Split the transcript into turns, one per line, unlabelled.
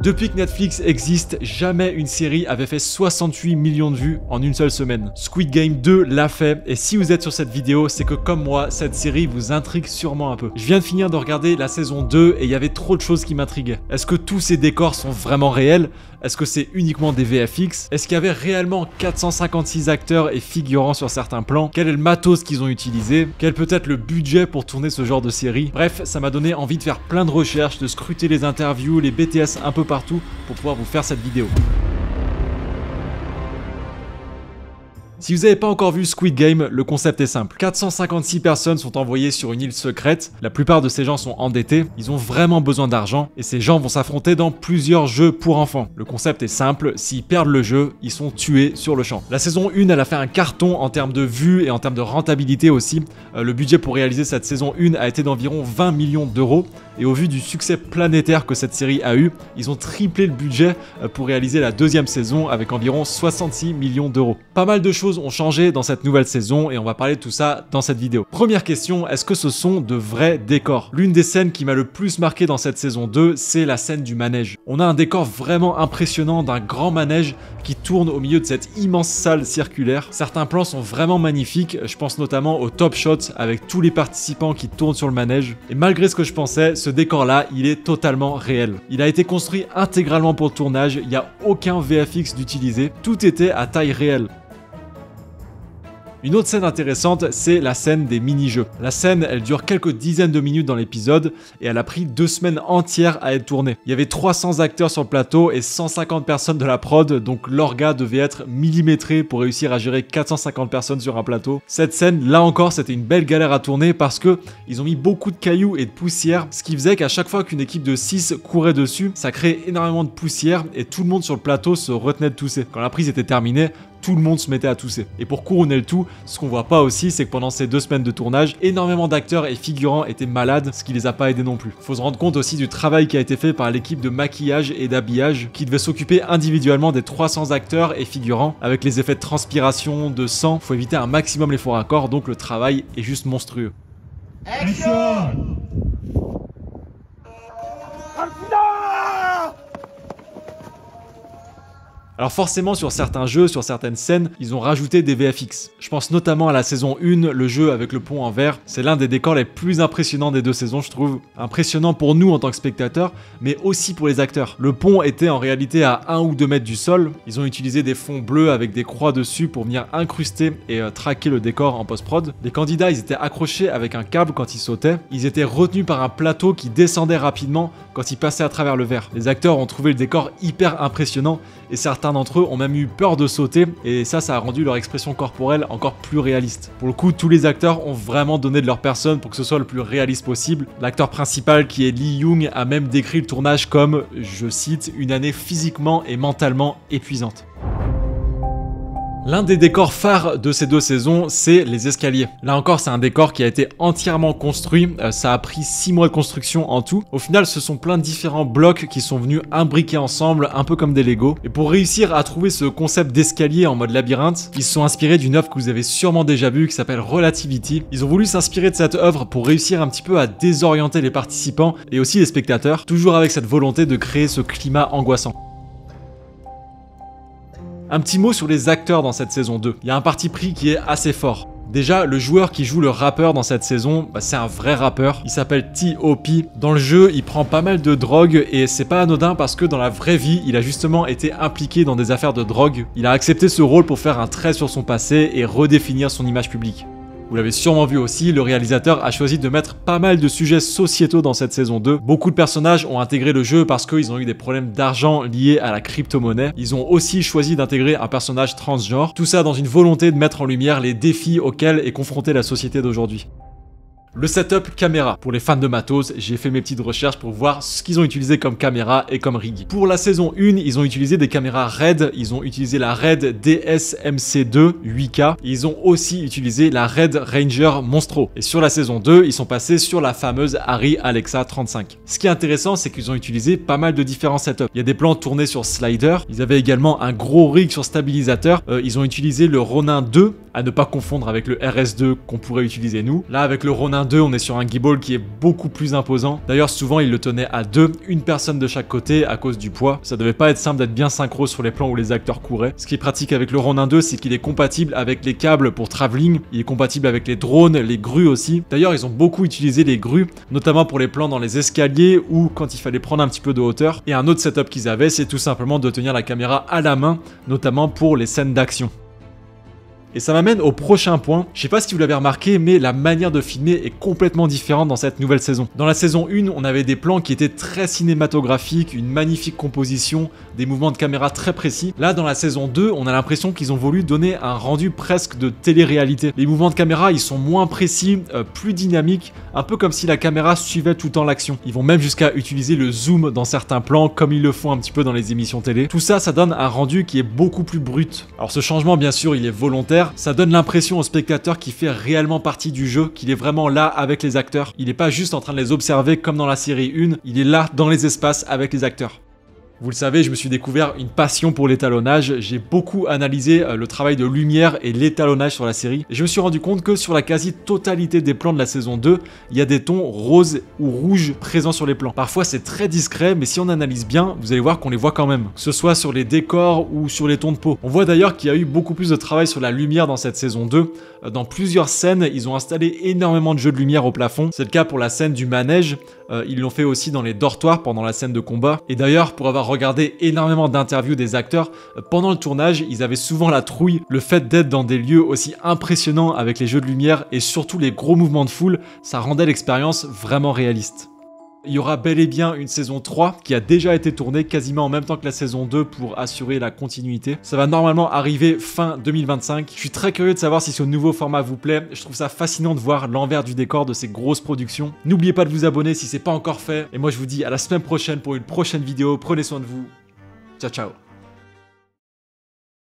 Depuis que Netflix existe, jamais une série avait fait 68 millions de vues en une seule semaine. Squid Game 2 l'a fait, et si vous êtes sur cette vidéo, c'est que comme moi, cette série vous intrigue sûrement un peu. Je viens de finir de regarder la saison 2 et il y avait trop de choses qui m'intriguaient. Est-ce que tous ces décors sont vraiment réels? Est-ce que c'est uniquement des VFX? Est-ce qu'il y avait réellement 456 acteurs et figurants sur certains plans? Quel est le matos qu'ils ont utilisé? Quel peut être le budget pour tourner ce genre de série? Bref, ça m'a donné envie de faire plein de recherches, de scruter les interviews, les BTS un peu partout pour pouvoir vous faire cette vidéo. Si vous n'avez pas encore vu Squid Game, le concept est simple. 456 personnes sont envoyées sur une île secrète, la plupart de ces gens sont endettés, ils ont vraiment besoin d'argent, et ces gens vont s'affronter dans plusieurs jeux pour enfants. Le concept est simple, s'ils perdent le jeu, ils sont tués sur le champ. La saison 1, elle a fait un carton en termes de vues et en termes de rentabilité aussi. Le budget pour réaliser cette saison 1 a été d'environ 20 millions d'euros, et au vu du succès planétaire que cette série a eu, ils ont triplé le budget pour réaliser la deuxième saison avec environ 66 millions d'euros. Pas mal de choses ont changé dans cette nouvelle saison et on va parler de tout ça dans cette vidéo. Première question, est-ce que ce sont de vrais décors? L'une des scènes qui m'a le plus marqué dans cette saison 2, c'est la scène du manège. On a un décor vraiment impressionnant d'un grand manège qui tourne au milieu de cette immense salle circulaire. Certains plans sont vraiment magnifiques, je pense notamment au top shot avec tous les participants qui tournent sur le manège. Et malgré ce que je pensais, ce décor-là, il est totalement réel. Il a été construit intégralement pour le tournage, il n'y a aucun VFX d'utilisé, tout était à taille réelle. Une autre scène intéressante, c'est la scène des mini-jeux. La scène, elle dure quelques dizaines de minutes dans l'épisode et elle a pris 2 semaines entières à être tournée. Il y avait 300 acteurs sur le plateau et 150 personnes de la prod, donc l'orga devait être millimétré pour réussir à gérer 450 personnes sur un plateau. Cette scène, là encore, c'était une belle galère à tourner parce que ils ont mis beaucoup de cailloux et de poussière, ce qui faisait qu'à chaque fois qu'une équipe de 6 courait dessus, ça créait énormément de poussière et tout le monde sur le plateau se retenait de tousser. Quand la prise était terminée, tout le monde se mettait à tousser. Et pour couronner le tout, ce qu'on voit pas aussi, c'est que pendant ces 2 semaines de tournage, énormément d'acteurs et figurants étaient malades, ce qui les a pas aidés non plus. Faut se rendre compte aussi du travail qui a été fait par l'équipe de maquillage et d'habillage, qui devait s'occuper individuellement des 300 acteurs et figurants, avec les effets de transpiration, de sang. Faut éviter un maximum les faux raccords, donc le travail est juste monstrueux.
Action!
Alors forcément sur certains jeux, sur certaines scènes, ils ont rajouté des VFX. Je pense notamment à la saison 1, le jeu avec le pont en verre. C'est l'un des décors les plus impressionnants des 2 saisons, je trouve. Impressionnant pour nous en tant que spectateurs, mais aussi pour les acteurs. Le pont était en réalité à 1 ou 2 mètres du sol. Ils ont utilisé des fonds bleus avec des croix dessus pour venir incruster et traquer le décor en post-prod. Les candidats, ils étaient accrochés avec un câble quand ils sautaient. Ils étaient retenus par un plateau qui descendait rapidement quand ils passaient à travers le verre. Les acteurs ont trouvé le décor hyper impressionnant et certains d'entre eux ont même eu peur de sauter et ça a rendu leur expression corporelle encore plus réaliste. Pour le coup, tous les acteurs ont vraiment donné de leur personne pour que ce soit le plus réaliste possible. L'acteur principal qui est Lee Young a même décrit le tournage comme, je cite, une année physiquement et mentalement épuisante. L'un des décors phares de ces 2 saisons, c'est les escaliers. Là encore, c'est un décor qui a été entièrement construit. Ça a pris 6 mois de construction en tout. Au final, ce sont plein de différents blocs qui sont venus imbriquer ensemble, un peu comme des Lego. Et pour réussir à trouver ce concept d'escalier en mode labyrinthe, ils se sont inspirés d'une œuvre que vous avez sûrement déjà vue, qui s'appelle Relativity. Ils ont voulu s'inspirer de cette œuvre pour réussir un petit peu à désorienter les participants et aussi les spectateurs, toujours avec cette volonté de créer ce climat angoissant. Un petit mot sur les acteurs dans cette saison 2. Il y a un parti pris qui est assez fort. Déjà, le joueur qui joue le rappeur dans cette saison, c'est un vrai rappeur. Il s'appelle T.O.P. Dans le jeu, il prend pas mal de drogue et c'est pas anodin parce que dans la vraie vie, il a justement été impliqué dans des affaires de drogue. Il a accepté ce rôle pour faire un trait sur son passé et redéfinir son image publique. Vous l'avez sûrement vu aussi, le réalisateur a choisi de mettre pas mal de sujets sociétaux dans cette saison 2. Beaucoup de personnages ont intégré le jeu parce qu'ils ont eu des problèmes d'argent liés à la crypto-monnaie. Ils ont aussi choisi d'intégrer un personnage transgenre. Tout ça dans une volonté de mettre en lumière les défis auxquels est confrontée la société d'aujourd'hui. Le setup caméra. Pour les fans de matos, j'ai fait mes petites recherches pour voir ce qu'ils ont utilisé comme caméra et comme rig. Pour la saison 1, ils ont utilisé des caméras RED. Ils ont utilisé la RED DSMC2 8K. Ils ont aussi utilisé la RED Ranger Monstro. Et sur la saison 2, ils sont passés sur la fameuse Arri Alexa 35. Ce qui est intéressant, c'est qu'ils ont utilisé pas mal de différents setups. Il y a des plans tournés sur slider. Ils avaient également un gros rig sur stabilisateur. Ils ont utilisé le Ronin 2 à ne pas confondre avec le RS2 qu'on pourrait utiliser nous. Là, avec le Ronin 2, on est sur un gimbal qui est beaucoup plus imposant. D'ailleurs, souvent, il le tenait à deux, une personne de chaque côté à cause du poids. Ça devait pas être simple d'être bien synchro sur les plans où les acteurs couraient. Ce qui est pratique avec le Ronin 2, c'est qu'il est compatible avec les câbles pour travelling, il est compatible avec les drones, les grues aussi. D'ailleurs, ils ont beaucoup utilisé les grues, notamment pour les plans dans les escaliers ou quand il fallait prendre un petit peu de hauteur. Et un autre setup qu'ils avaient, c'est tout simplement de tenir la caméra à la main, notamment pour les scènes d'action. Et ça m'amène au prochain point. Je sais pas si vous l'avez remarqué, mais la manière de filmer est complètement différente dans cette nouvelle saison. Dans la saison 1, on avait des plans qui étaient très cinématographiques, une magnifique composition, des mouvements de caméra très précis. Là, dans la saison 2, on a l'impression qu'ils ont voulu donner un rendu presque de télé-réalité. Les mouvements de caméra, ils sont moins précis, plus dynamiques, un peu comme si la caméra suivait tout le temps l'action. Ils vont même jusqu'à utiliser le zoom dans certains plans, comme ils le font un petit peu dans les émissions télé. Tout ça, ça donne un rendu qui est beaucoup plus brut. Alors ce changement, bien sûr, il est volontaire. Ça donne l'impression au spectateur qu'il fait réellement partie du jeu, qu'il est vraiment là avec les acteurs. Il n'est pas juste en train de les observer comme dans la série 1, il est là dans les espaces avec les acteurs. Vous le savez, je me suis découvert une passion pour l'étalonnage. J'ai beaucoup analysé le travail de lumière et l'étalonnage sur la série. Et je me suis rendu compte que sur la quasi-totalité des plans de la saison 2, il y a des tons roses ou rouges présents sur les plans. Parfois c'est très discret, mais si on analyse bien, vous allez voir qu'on les voit quand même. Que ce soit sur les décors ou sur les tons de peau. On voit d'ailleurs qu'il y a eu beaucoup plus de travail sur la lumière dans cette saison 2. Dans plusieurs scènes, ils ont installé énormément de jeux de lumière au plafond. C'est le cas pour la scène du manège. Ils l'ont fait aussi dans les dortoirs pendant la scène de combat. Et d'ailleurs, pour avoir regardé énormément d'interviews des acteurs, pendant le tournage, ils avaient souvent la trouille. Le fait d'être dans des lieux aussi impressionnants avec les jeux de lumière et surtout les gros mouvements de foule, ça rendait l'expérience vraiment réaliste. Il y aura bel et bien une saison 3 qui a déjà été tournée quasiment en même temps que la saison 2 pour assurer la continuité. Ça va normalement arriver fin 2025. Je suis très curieux de savoir si ce nouveau format vous plaît. Je trouve ça fascinant de voir l'envers du décor de ces grosses productions. N'oubliez pas de vous abonner si c'est pas encore fait. Et moi je vous dis à la semaine prochaine pour une prochaine vidéo. Prenez soin de vous. Ciao ciao.